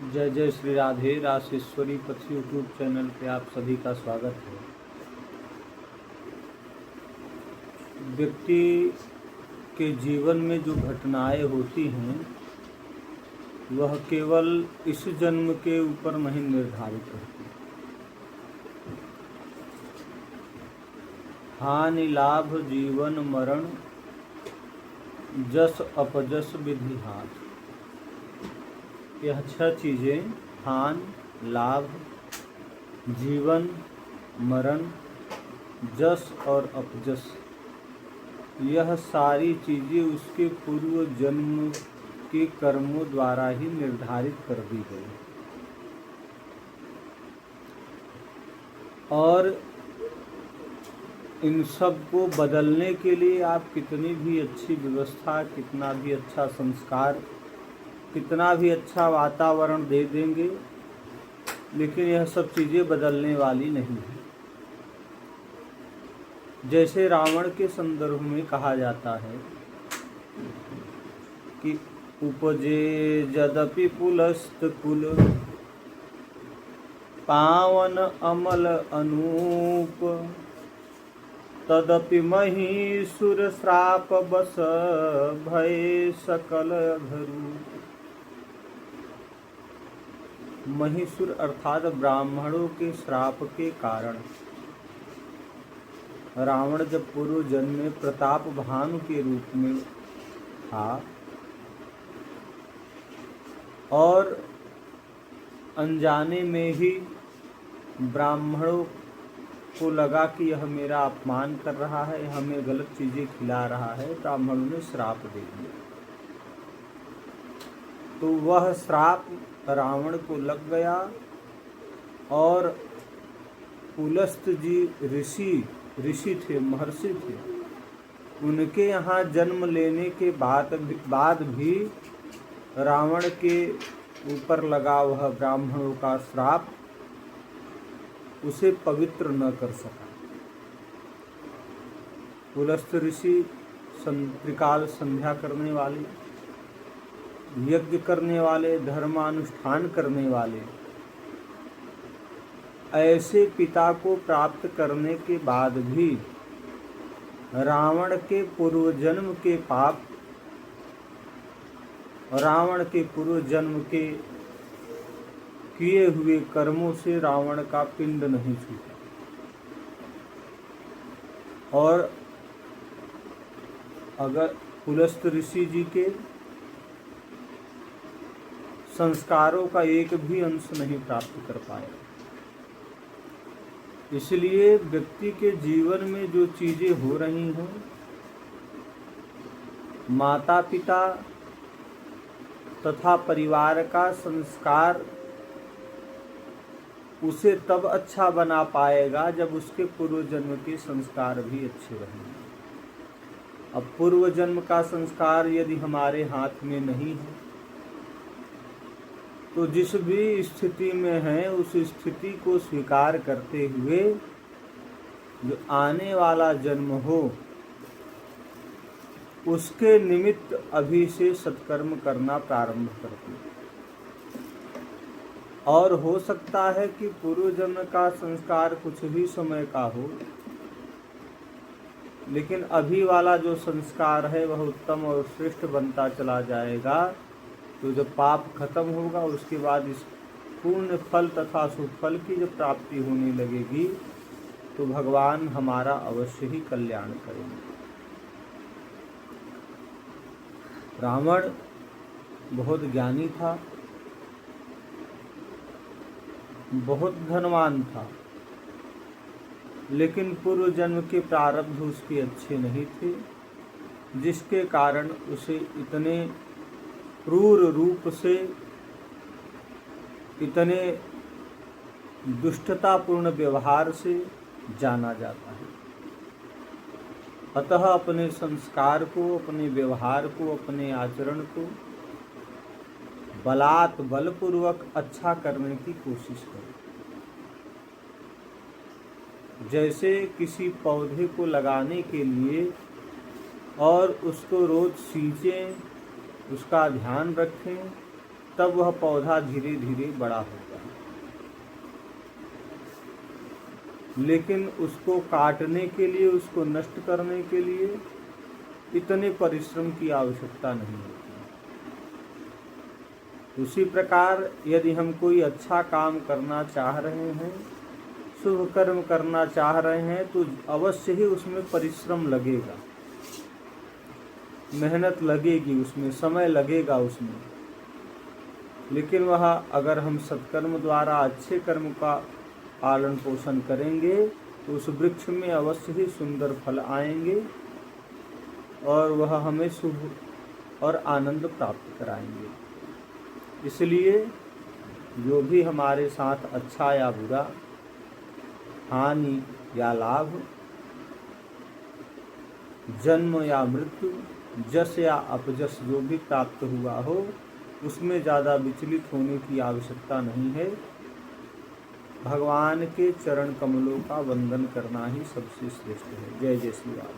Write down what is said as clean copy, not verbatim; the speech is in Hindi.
जय जय श्री राधे रासेश्वरी पथ यूट्यूब चैनल पे आप सभी का स्वागत है। व्यक्ति के जीवन में जो घटनाएं होती हैं वह केवल इस जन्म के ऊपर नहीं निर्धारित होती। हानि लाभ जीवन मरण जस अपजस विधि हाथ, यह 6 चीज़ें हान लाभ जीवन मरण जस और अपजस, यह सारी चीज़ें उसके पूर्व जन्म के कर्मों द्वारा ही निर्धारित कर दी गई। और इन सब को बदलने के लिए आप कितनी भी अच्छी व्यवस्था, कितना भी अच्छा संस्कार, कितना भी अच्छा वातावरण दे देंगे, लेकिन यह सब चीज़ें बदलने वाली नहीं है। जैसे रावण के संदर्भ में कहा जाता है कि उपजे यद्यपि पुलस्त कुल पावन अमल अनूप, तदपि महिषुर श्राप बस भय सकल धरू। महिषुर अर्थात ब्राह्मणों के श्राप के कारण रावण जब पूर्व जन्म में प्रताप भानु के रूप में था और अनजाने में ही ब्राह्मणों को लगा कि यह मेरा अपमान कर रहा है, हमें गलत चीज़ें खिला रहा है, ब्राह्मणों ने श्राप दे दिया। तो वह श्राप रावण को लग गया और पुलस्त जी ऋषि थे, महर्षि थे, उनके यहाँ जन्म लेने के बाद भी रावण के ऊपर लगा वह ब्राह्मणों का श्राप उसे पवित्र न कर सका। पुलस्त ऋषि त्रिकाल संध्या करने वाले, यज्ञ करने वाले, धर्मानुष्ठान करने वाले, ऐसे पिता को प्राप्त करने के बाद भी रावण के पूर्व जन्म के पाप, रावण के पूर्व जन्म के किए हुए कर्मों से रावण का पिंड नहीं छूटा। और अगर पुलस्त ऋषि जी के संस्कारों का एक भी अंश नहीं प्राप्त कर पाए। इसलिए व्यक्ति के जीवन में जो चीजें हो रही हैं, माता पिता तथा परिवार का संस्कार उसे तब अच्छा बना पाएगा जब उसके पूर्व जन्म के संस्कार भी अच्छे रहेंगे। अब पूर्व जन्म का संस्कार यदि हमारे हाथ में नहीं है तो जिस भी स्थिति में है उस स्थिति को स्वीकार करते हुए जो आने वाला जन्म हो उसके निमित्त अभी से सत्कर्म करना प्रारंभ करते हैं। और हो सकता है कि पूर्व जन्म का संस्कार कुछ ही समय का हो, लेकिन अभी वाला जो संस्कार है वह उत्तम और श्रेष्ठ बनता चला जाएगा। तो जब पाप खत्म होगा उसके बाद इस पूर्ण फल तथा सुफल की जब प्राप्ति होने लगेगी तो भगवान हमारा अवश्य ही कल्याण करेंगे। रावण बहुत ज्ञानी था, बहुत धनवान था, लेकिन पूर्व जन्म के प्रारब्ध उसके अच्छे नहीं थे, जिसके कारण उसे इतने क्रूर रूप से, इतने दुष्टतापूर्ण व्यवहार से जाना जाता है। अतः अपने संस्कार को, अपने व्यवहार को, अपने आचरण को बलपूर्वक अच्छा करने की कोशिश करें। जैसे किसी पौधे को लगाने के लिए और उसको रोज सींचें, उसका ध्यान रखें, तब वह पौधा धीरे धीरे बड़ा होगा। लेकिन उसको काटने के लिए, उसको नष्ट करने के लिए इतने परिश्रम की आवश्यकता नहीं होती। उसी प्रकार यदि हम कोई अच्छा काम करना चाह रहे हैं, शुभ कर्म करना चाह रहे हैं, तो अवश्य ही उसमें परिश्रम लगेगा, मेहनत लगेगी, उसमें समय लगेगा उसमें। लेकिन वह अगर हम सत्कर्म द्वारा अच्छे कर्म का पालन पोषण करेंगे तो उस वृक्ष में अवश्य ही सुंदर फल आएंगे और वह हमें शुभ और आनंद प्राप्त कराएंगे। इसलिए जो भी हमारे साथ अच्छा या बुरा, हानि या लाभ, जन्म या मृत्यु, जस या अपजस जो भी प्राप्त हुआ हो, उसमें ज़्यादा विचलित होने की आवश्यकता नहीं है। भगवान के चरण कमलों का वंदन करना ही सबसे श्रेष्ठ है। जय जय श्री राम।